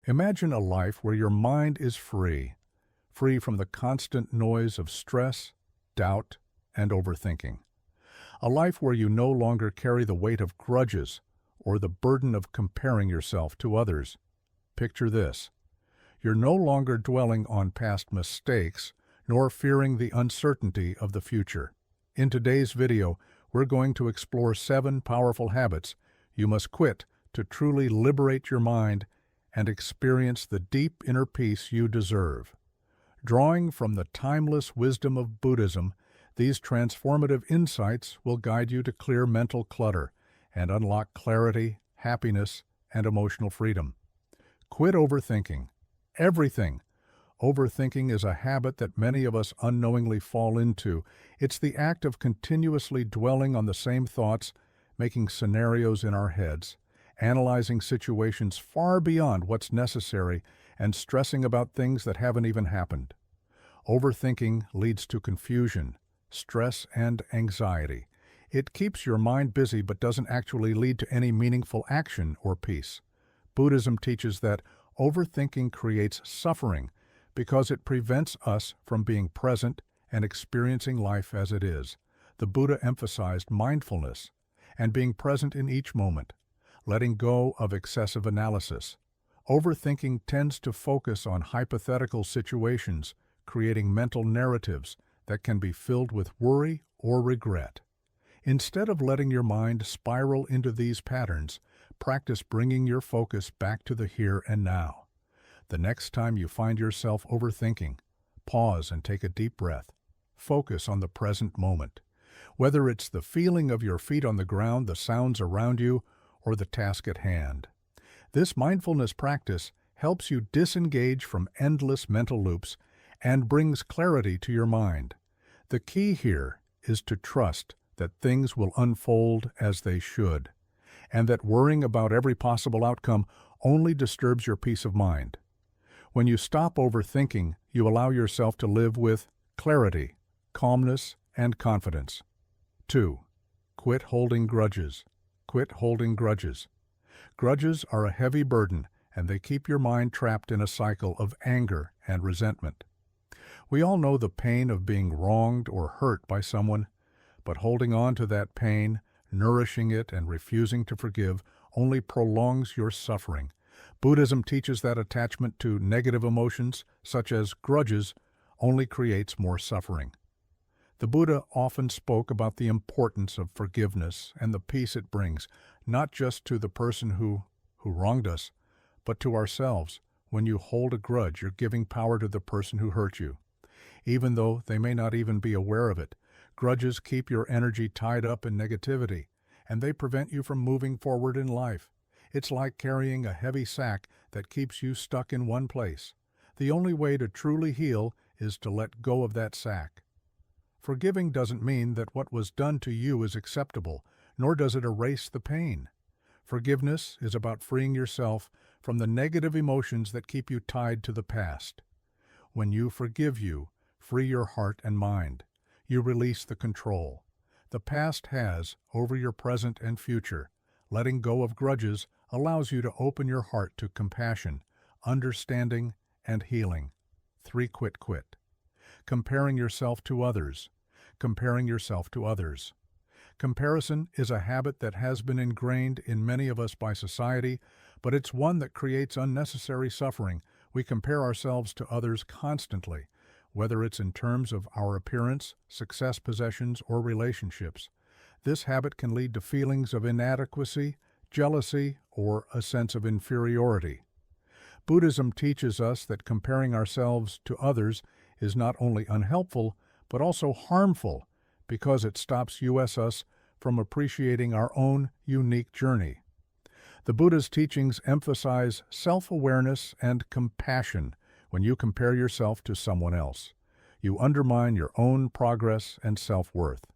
Imagine a life where your mind is free from the constant noise of stress, doubt, and overthinking. A life where you no longer carry the weight of grudges or the burden of comparing yourself to others. Picture this. You're no longer dwelling on past mistakes, nor fearing the uncertainty of the future. In today's video, we're going to explore 7 powerful habits you must quit to truly liberate your mind and experience the deep inner peace you deserve. Drawing from the timeless wisdom of Buddhism, these transformative insights will guide you to clear mental clutter and unlock clarity, happiness, and emotional freedom. Quit overthinking. Everything. Overthinking is a habit that many of us unknowingly fall into. It's the act of continuously dwelling on the same thoughts, making scenarios in our heads, analyzing situations far beyond what's necessary, and stressing about things that haven't even happened. Overthinking leads to confusion, stress, and anxiety. It keeps your mind busy but doesn't actually lead to any meaningful action or peace. Buddhism teaches that overthinking creates suffering because it prevents us from being present and experiencing life as it is. The Buddha emphasized mindfulness and being present in each moment, letting go of excessive analysis. Overthinking tends to focus on hypothetical situations, creating mental narratives that can be filled with worry or regret. Instead of letting your mind spiral into these patterns, practice bringing your focus back to the here and now. The next time you find yourself overthinking, pause and take a deep breath. Focus on the present moment. Whether it's the feeling of your feet on the ground, the sounds around you, or the task at hand. This mindfulness practice helps you disengage from endless mental loops and brings clarity to your mind. The key here is to trust that things will unfold as they should, and that worrying about every possible outcome only disturbs your peace of mind. When you stop overthinking, you allow yourself to live with clarity, calmness, and confidence. 2. Quit holding grudges. Quit holding grudges. Grudges are a heavy burden, and they keep your mind trapped in a cycle of anger and resentment. We all know the pain of being wronged or hurt by someone, but holding on to that pain, nourishing it, and refusing to forgive only prolongs your suffering. Buddhism teaches that attachment to negative emotions, such as grudges, only creates more suffering. The Buddha often spoke about the importance of forgiveness and the peace it brings, not just to the person who wronged us, but to ourselves. When you hold a grudge, you're giving power to the person who hurt you. Even though they may not even be aware of it, grudges keep your energy tied up in negativity, and they prevent you from moving forward in life. It's like carrying a heavy sack that keeps you stuck in one place. The only way to truly heal is to let go of that sack. Forgiving doesn't mean that what was done to you is acceptable, nor does it erase the pain. Forgiveness is about freeing yourself from the negative emotions that keep you tied to the past. When you forgive, you free your heart and mind. You release the control the past has over your present and future. Letting go of grudges allows you to open your heart to compassion, understanding, and healing. 3. Quit. Comparing yourself to others. Comparing yourself to others. Comparison is a habit that has been ingrained in many of us by society, but it's one that creates unnecessary suffering. We compare ourselves to others constantly, whether it's in terms of our appearance, success, possessions, or relationships. This habit can lead to feelings of inadequacy, jealousy, or a sense of inferiority. Buddhism teaches us that comparing ourselves to others is not only unhelpful, but also harmful because it stops us from appreciating our own unique journey. The Buddha's teachings emphasize self-awareness and compassion. When you compare yourself to someone else, you undermine your own progress and self-worth.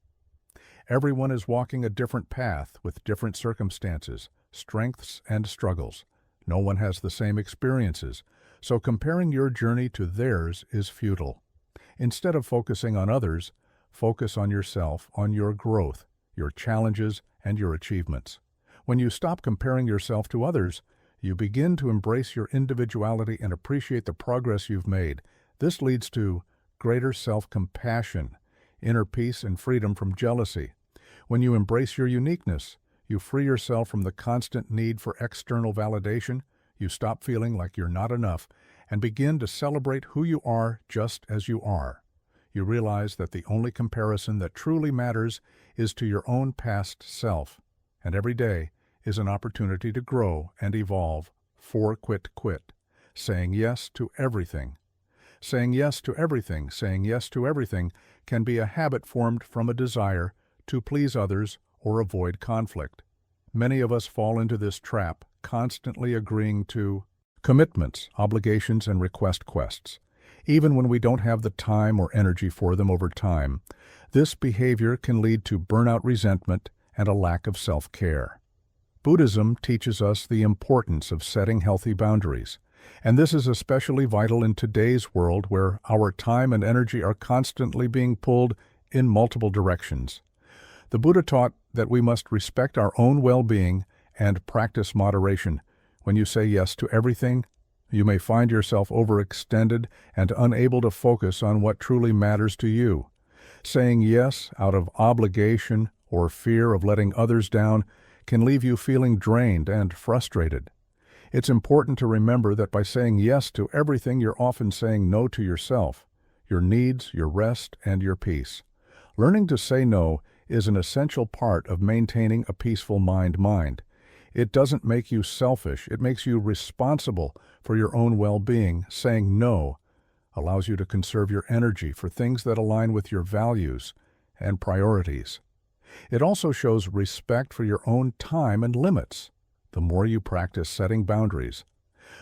Everyone is walking a different path with different circumstances, strengths, and struggles. No one has the same experiences, so comparing your journey to theirs is futile. Instead of focusing on others, focus on yourself, on your growth, your challenges, and your achievements. When you stop comparing yourself to others, You begin to embrace your individuality and appreciate the progress you've made. This leads to greater self-compassion, inner peace, and freedom from jealousy. When you embrace your uniqueness, you free yourself from the constant need for external validation. You stop feeling like you're not enough and begin to celebrate who you are just as you are. You realize that the only comparison that truly matters is to your own past self, and every day is an opportunity to grow and evolve. Quit, saying yes to everything. Saying yes to everything, saying yes to everything can be a habit formed from a desire to please others or avoid conflict. Many of us fall into this trap, constantly agreeing to commitments, obligations, and requests, even when we don't have the time or energy for them over time. This behavior can lead to burnout, resentment, and a lack of self-care. Buddhism teaches us the importance of setting healthy boundaries, and this is especially vital in today's world where our time and energy are constantly being pulled in multiple directions. The Buddha taught that we must respect our own well-being and practice moderation. When you say yes to everything, you may find yourself overextended and unable to focus on what truly matters to you. Saying yes out of obligation or fear of letting others down can leave you feeling drained and frustrated. It's important to remember that by saying yes to everything, you're often saying no to yourself, your needs, your rest, and your peace. Learning to say no is an essential part of maintaining a peaceful mind. It doesn't make you selfish, it makes you responsible for your own well-being. Saying no allows you to conserve your energy for things that align with your values and priorities. It also shows respect for your own time and limits. The more you practice setting boundaries,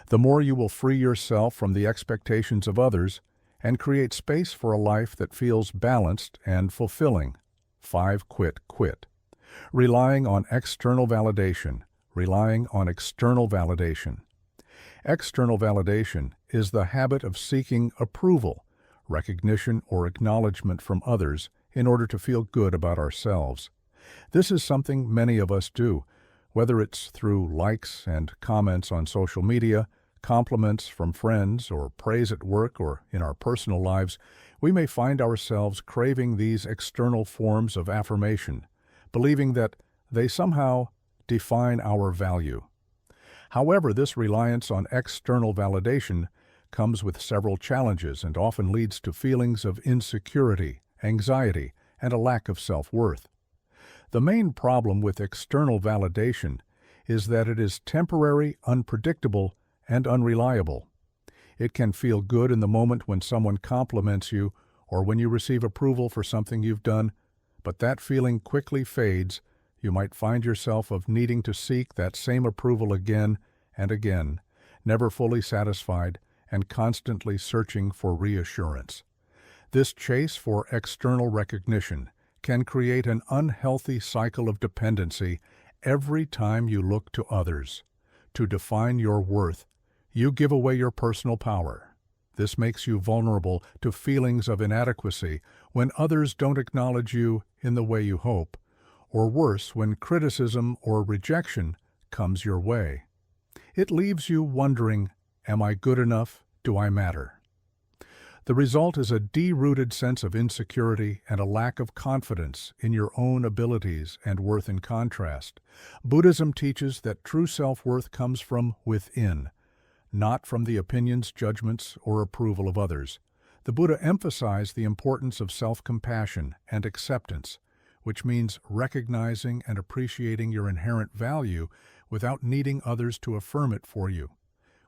the more you will free yourself from the expectations of others and create space for a life that feels balanced and fulfilling. 5. Quit. Relying on external validation. External validation is the habit of seeking approval, recognition, or acknowledgement from others in order to feel good about ourselves. This is something many of us do, whether it's through likes and comments on social media, compliments from friends, or praise at work or in our personal lives. We may find ourselves craving these external forms of affirmation, believing that they somehow define our value. However, this reliance on external validation comes with several challenges and often leads to feelings of insecurity, anxiety, and a lack of self-worth. The main problem with external validation is that it is temporary, unpredictable, and unreliable. It can feel good in the moment when someone compliments you or when you receive approval for something you've done, but that feeling quickly fades. You might find yourself of needing to seek that same approval again and again, never fully satisfied and constantly searching for reassurance. This chase for external recognition can create an unhealthy cycle of dependency. Every time you look to others to define your worth, you give away your personal power. This makes you vulnerable to feelings of inadequacy when others don't acknowledge you in the way you hope, or worse, when criticism or rejection comes your way. It leaves you wondering, am I good enough? Do I matter? The result is a deep-rooted sense of insecurity and a lack of confidence in your own abilities and worth. In contrast, Buddhism teaches that true self-worth comes from within, not from the opinions, judgments, or approval of others. The Buddha emphasized the importance of self-compassion and acceptance, which means recognizing and appreciating your inherent value without needing others to affirm it for you.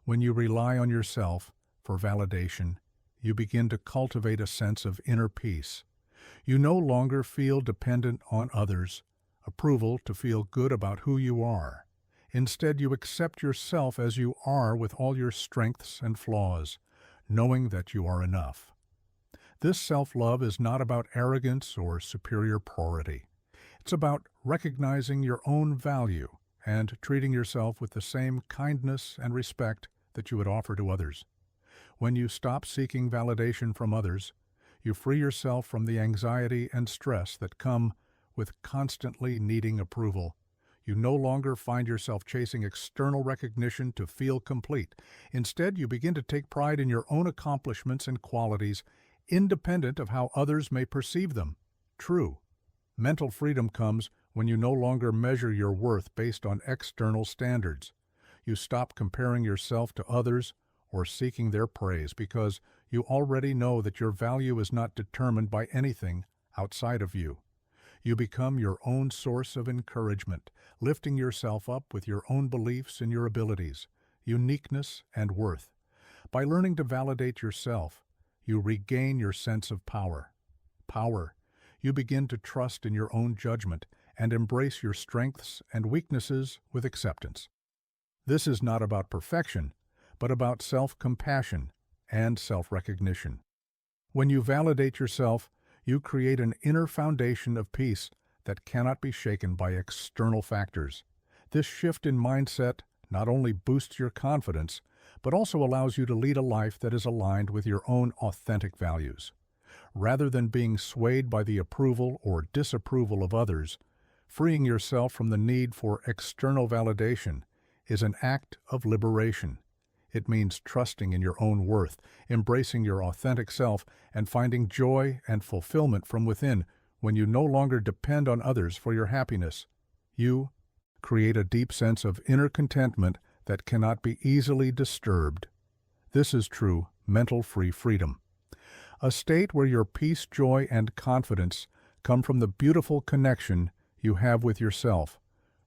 When you rely on yourself for validation, you begin to cultivate a sense of inner peace. You no longer feel dependent on others' approval to feel good about who you are. Instead, you accept yourself as you are with all your strengths and flaws, knowing that you are enough. This self-love is not about arrogance or superiority. It's about recognizing your own value and treating yourself with the same kindness and respect that you would offer to others. When you stop seeking validation from others, you free yourself from the anxiety and stress that come with constantly needing approval. You no longer find yourself chasing external recognition to feel complete. Instead, you begin to take pride in your own accomplishments and qualities, independent of how others may perceive them. True, mental freedom comes when you no longer measure your worth based on external standards. You stop comparing yourself to others or seeking their praise because you already know that your value is not determined by anything outside of you. You become your own source of encouragement, lifting yourself up with your own beliefs in your abilities, uniqueness, and worth. By learning to validate yourself, you regain your sense of power. Power. You begin to trust in your own judgment and embrace your strengths and weaknesses with acceptance. This is not about perfection, but about self-compassion and self-recognition. When you validate yourself, you create an inner foundation of peace that cannot be shaken by external factors. This shift in mindset not only boosts your confidence, but also allows you to lead a life that is aligned with your own authentic values. Rather than being swayed by the approval or disapproval of others, freeing yourself from the need for external validation is an act of liberation. It means trusting in your own worth, embracing your authentic self, and finding joy and fulfillment from within when you no longer depend on others for your happiness. You create a deep sense of inner contentment that cannot be easily disturbed. This is true mental freedom. A state where your peace, joy, and confidence come from the beautiful connection you have with yourself,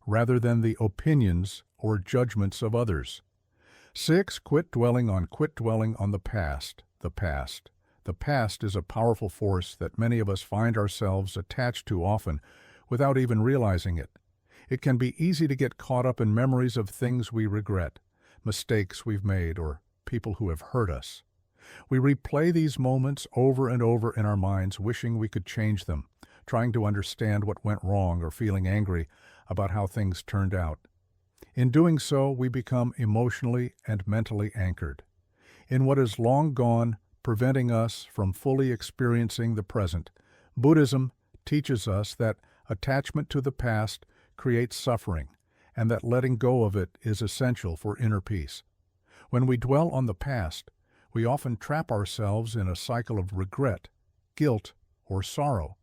rather than the opinions or judgments of others. 6. Quit dwelling on the past. The past. The past is a powerful force that many of us find ourselves attached to often without even realizing it. It can be easy to get caught up in memories of things we regret, mistakes we've made, or people who have hurt us. We replay these moments over and over in our minds, wishing we could change them, trying to understand what went wrong or feeling angry about how things turned out. In doing so, we become emotionally and mentally anchored in what is long gone, preventing us from fully experiencing the present. Buddhism teaches us that attachment to the past creates suffering, and that letting go of it is essential for inner peace. When we dwell on the past, we often trap ourselves in a cycle of regret, guilt, or sorrow.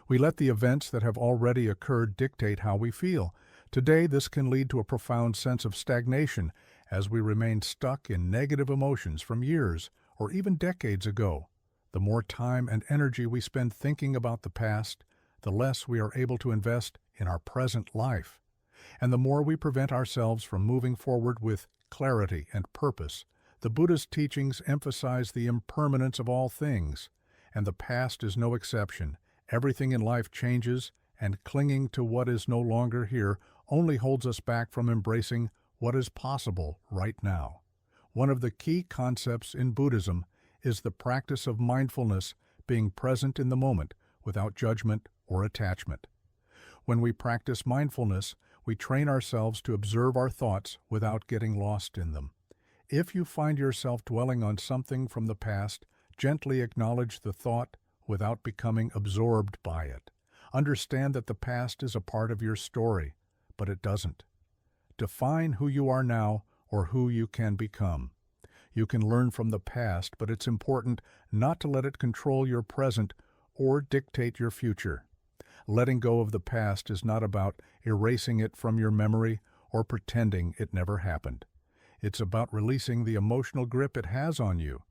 We let the events that have already occurred dictate how we feel. Today, this can lead to a profound sense of stagnation as we remain stuck in negative emotions from years or even decades ago. The more time and energy we spend thinking about the past, the less we are able to invest in our present life, and the more we prevent ourselves from moving forward with clarity and purpose. The Buddhist teachings emphasize the impermanence of all things, and the past is no exception. Everything in life changes, and clinging to what is no longer here only holds us back from embracing what is possible right now. One of the key concepts in Buddhism is the practice of mindfulness, being present in the moment without judgment or attachment. When we practice mindfulness, we train ourselves to observe our thoughts without getting lost in them. If you find yourself dwelling on something from the past, gently acknowledge the thought without becoming absorbed by it. Understand that the past is a part of your story, but it doesn't define who you are now or who you can become. You can learn from the past, but it's important not to let it control your present or dictate your future. Letting go of the past is not about erasing it from your memory or pretending it never happened. It's about releasing the emotional grip it has on you.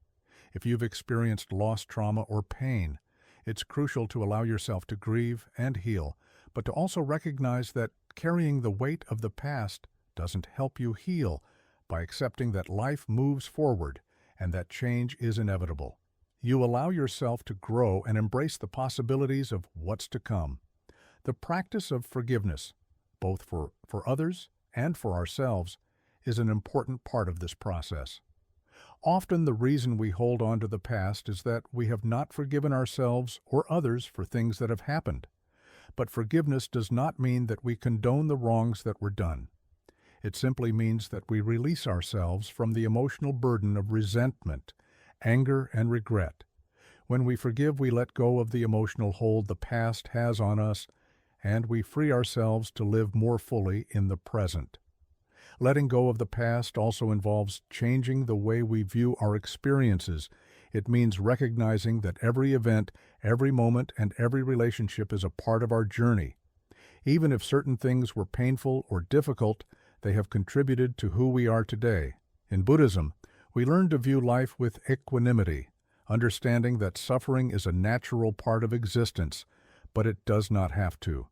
If you've experienced loss, trauma, or pain, it's crucial to allow yourself to grieve and heal, but to also recognize that carrying the weight of the past doesn't help you heal. By accepting that life moves forward and that change is inevitable, you allow yourself to grow and embrace the possibilities of what's to come. The practice of forgiveness, both for others and for ourselves, is an important part of this process. Often the reason we hold on to the past is that we have not forgiven ourselves or others for things that have happened. But forgiveness does not mean that we condone the wrongs that were done. It simply means that we release ourselves from the emotional burden of resentment, anger, and regret. When we forgive, we let go of the emotional hold the past has on us and we free ourselves to live more fully in the present. Letting go of the past also involves changing the way we view our experiences. It means recognizing that every event, every moment, and every relationship is a part of our journey. Even if certain things were painful or difficult, they have contributed to who we are today. In Buddhism, we learn to view life with equanimity, understanding that suffering is a natural part of existence, but it does not have to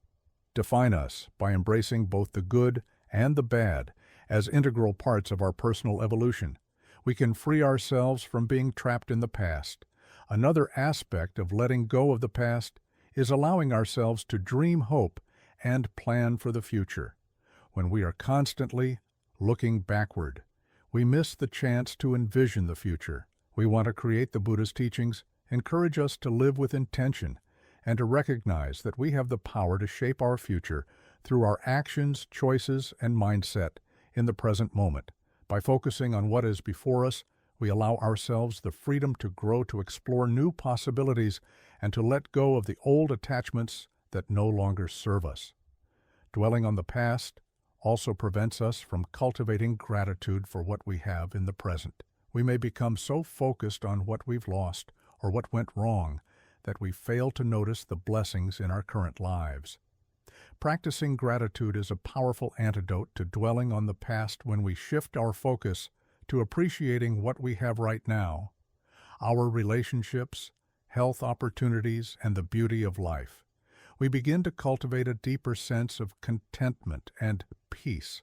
define us. By embracing both the good and the bad as integral parts of our personal evolution, we can free ourselves from being trapped in the past. Another aspect of letting go of the past is allowing ourselves to dream hope and plan for the future. When we are constantly looking backward, we miss the chance to envision the future. We want to create. The Buddhist teachings encourage us to live with intention and to recognize that we have the power to shape our future through our actions, choices, and mindset in the present moment. By focusing on what is before us, we allow ourselves the freedom to grow, to explore new possibilities, and to let go of the old attachments that no longer serve us. Dwelling on the past also prevents us from cultivating gratitude for what we have in the present. We may become so focused on what we've lost or what went wrong that we fail to notice the blessings in our current lives. Practicing gratitude is a powerful antidote to dwelling on the past when we shift our focus to appreciating what we have right now, our relationships, health opportunities, and the beauty of life. We begin to cultivate a deeper sense of contentment and peace.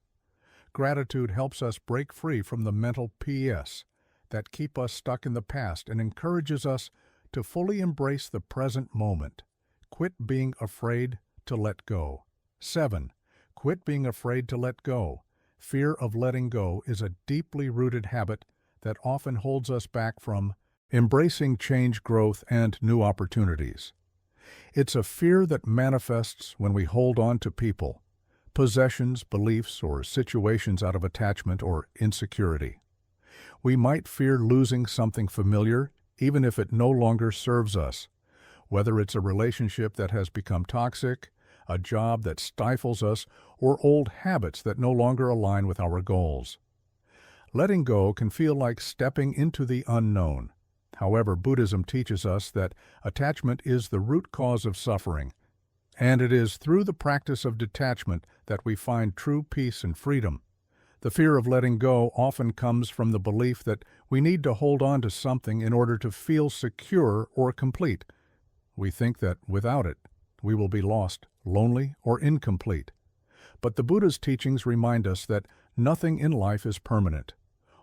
Gratitude helps us break free from the mental PS that keep us stuck in the past and encourages us to fully embrace the present moment. Quit being afraid to let go. 7. Quit being afraid to let go. Fear of letting go is a deeply rooted habit that often holds us back from embracing change, growth, and new opportunities. It's a fear that manifests when we hold on to people, possessions, beliefs, or situations out of attachment or insecurity. We might fear losing something familiar, even if it no longer serves us, whether it's a relationship that has become toxic, a job that stifles us, or old habits that no longer align with our goals. Letting go can feel like stepping into the unknown. However, Buddhism teaches us that attachment is the root cause of suffering, and it is through the practice of detachment that we find true peace and freedom. The fear of letting go often comes from the belief that we need to hold on to something in order to feel secure or complete. We think that without it, we will be lost, lonely, or incomplete. But the Buddha's teachings remind us that nothing in life is permanent.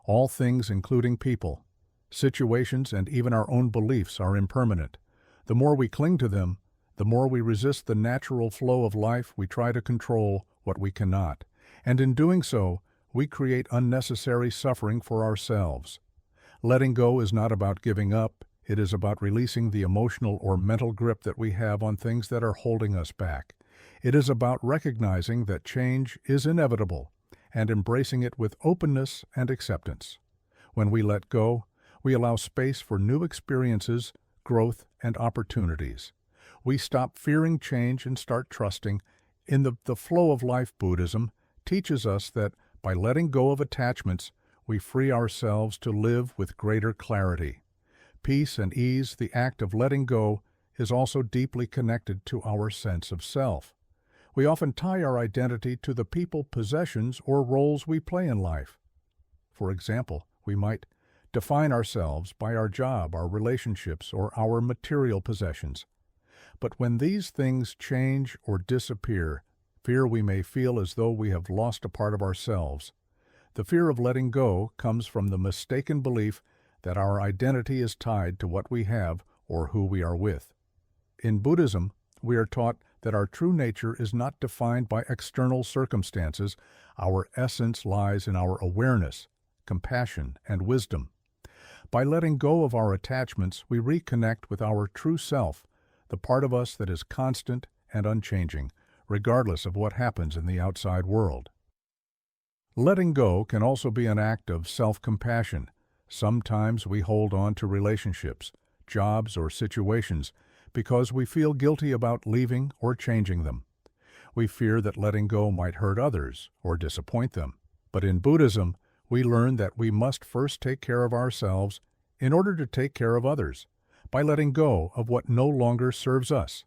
All things, including people, situations, and even our own beliefs, are impermanent. The more we cling to them, the more we resist the natural flow of life. We try to control what we cannot, and in doing so, we create unnecessary suffering for ourselves. Letting go is not about giving up. It is about releasing the emotional or mental grip that we have on things that are holding us back. It is about recognizing that change is inevitable and embracing it with openness and acceptance. When we let go, we allow space for new experiences, growth, and opportunities. We stop fearing change and start trusting in the flow of life. Buddhism teaches us that by letting go of attachments, we free ourselves to live with greater clarity. Peace and ease, the act of letting go, is also deeply connected to our sense of self. We often tie our identity to the people, possessions, or roles we play in life. For example, we might define ourselves by our job, our relationships, or our material possessions. But when these things change or disappear, we may feel as though we have lost a part of ourselves. The fear of letting go comes from the mistaken belief that our identity is tied to what we have or who we are with. In Buddhism, we are taught that our true nature is not defined by external circumstances. Our essence lies in our awareness, compassion, and wisdom. By letting go of our attachments, we reconnect with our true self, the part of us that is constant and unchanging, regardless of what happens in the outside world. Letting go can also be an act of self-compassion. Sometimes we hold on to relationships, jobs, or situations because we feel guilty about leaving or changing them. We fear that letting go might hurt others or disappoint them. But in Buddhism, we learn that we must first take care of ourselves in order to take care of others, by letting go of what no longer serves us.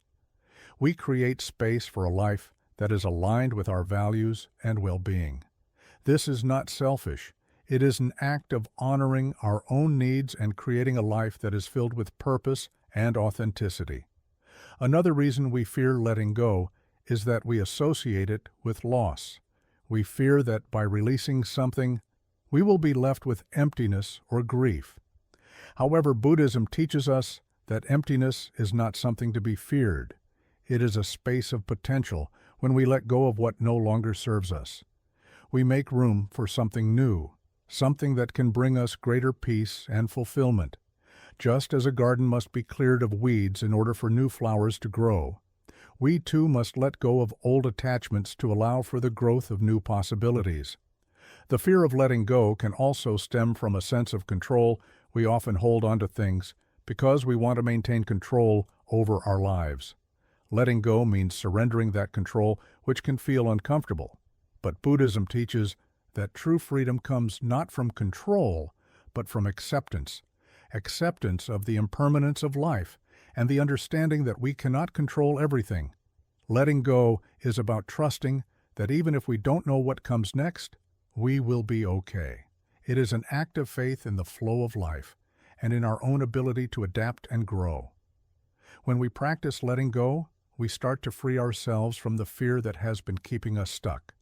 We create space for a life that is aligned with our values and well-being. This is not selfish. It is an act of honoring our own needs and creating a life that is filled with purpose and authenticity. Another reason we fear letting go is that we associate it with loss. We fear that by releasing something, we will be left with emptiness or grief. However, Buddhism teaches us that emptiness is not something to be feared. It is a space of potential when we let go of what no longer serves us. We make room for something new, something that can bring us greater peace and fulfillment. Just as a garden must be cleared of weeds in order for new flowers to grow, we too must let go of old attachments to allow for the growth of new possibilities. The fear of letting go can also stem from a sense of control. We often hold on to things because we want to maintain control over our lives. Letting go means surrendering that control, which can feel uncomfortable. But Buddhism teaches that true freedom comes not from control, but from acceptance. Acceptance of the impermanence of life and the understanding that we cannot control everything. Letting go is about trusting that even if we don't know what comes next, we will be okay. It is an act of faith in the flow of life and in our own ability to adapt and grow. When we practice letting go, we start to free ourselves from the fear that has been keeping us stuck.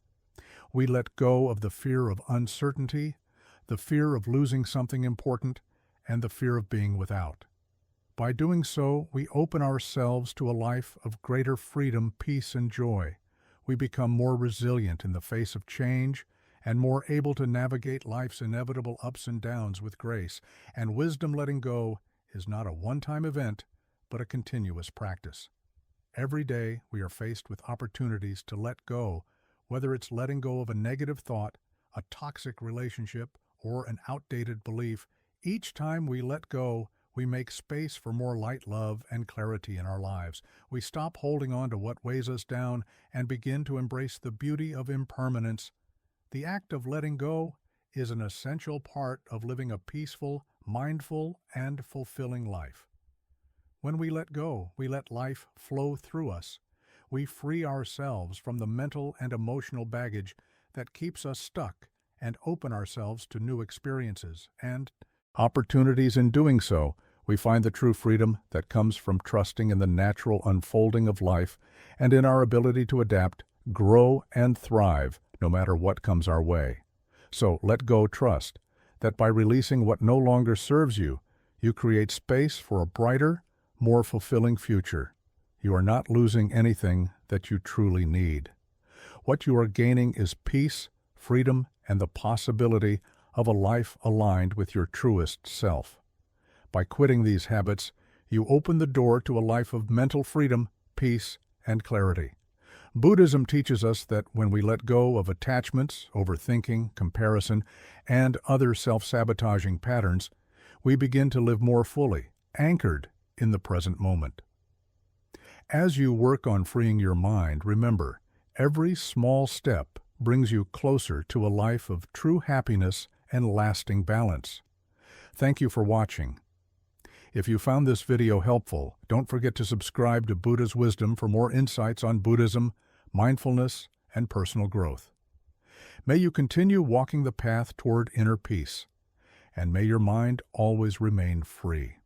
We let go of the fear of uncertainty, the fear of losing something important, and the fear of being without. By doing so, we open ourselves to a life of greater freedom, peace, and joy. We become more resilient in the face of change and more able to navigate life's inevitable ups and downs with grace. And wisdom letting go is not a one-time event, but a continuous practice. Every day, we are faced with opportunities to let go, whether it's letting go of a negative thought, a toxic relationship, or an outdated belief. Each time we let go, we make space for more light, love, and clarity in our lives. We stop holding on to what weighs us down and begin to embrace the beauty of impermanence. The act of letting go is an essential part of living a peaceful, mindful, and fulfilling life. When we let go, we let life flow through us. We free ourselves from the mental and emotional baggage that keeps us stuck and open ourselves to new experiences and opportunities. In doing so, we find the true freedom that comes from trusting in the natural unfolding of life and in our ability to adapt, grow, and thrive no matter what comes our way. So let go, trust that by releasing what no longer serves you, you create space for a brighter, more fulfilling future. You are not losing anything that you truly need. What you are gaining is peace, freedom, and the possibility of a life aligned with your truest self. By quitting these habits, you open the door to a life of mental freedom, peace, and clarity. Buddhism teaches us that when we let go of attachments, overthinking, comparison, and other self-sabotaging patterns, we begin to live more fully, anchored in the present moment. As you work on freeing your mind, remember, every small step brings you closer to a life of true happiness and lasting balance. Thank you for watching. If you found this video helpful, don't forget to subscribe to Buddha's Wisdom for more insights on Buddhism, mindfulness, and personal growth. May you continue walking the path toward inner peace, and may your mind always remain free.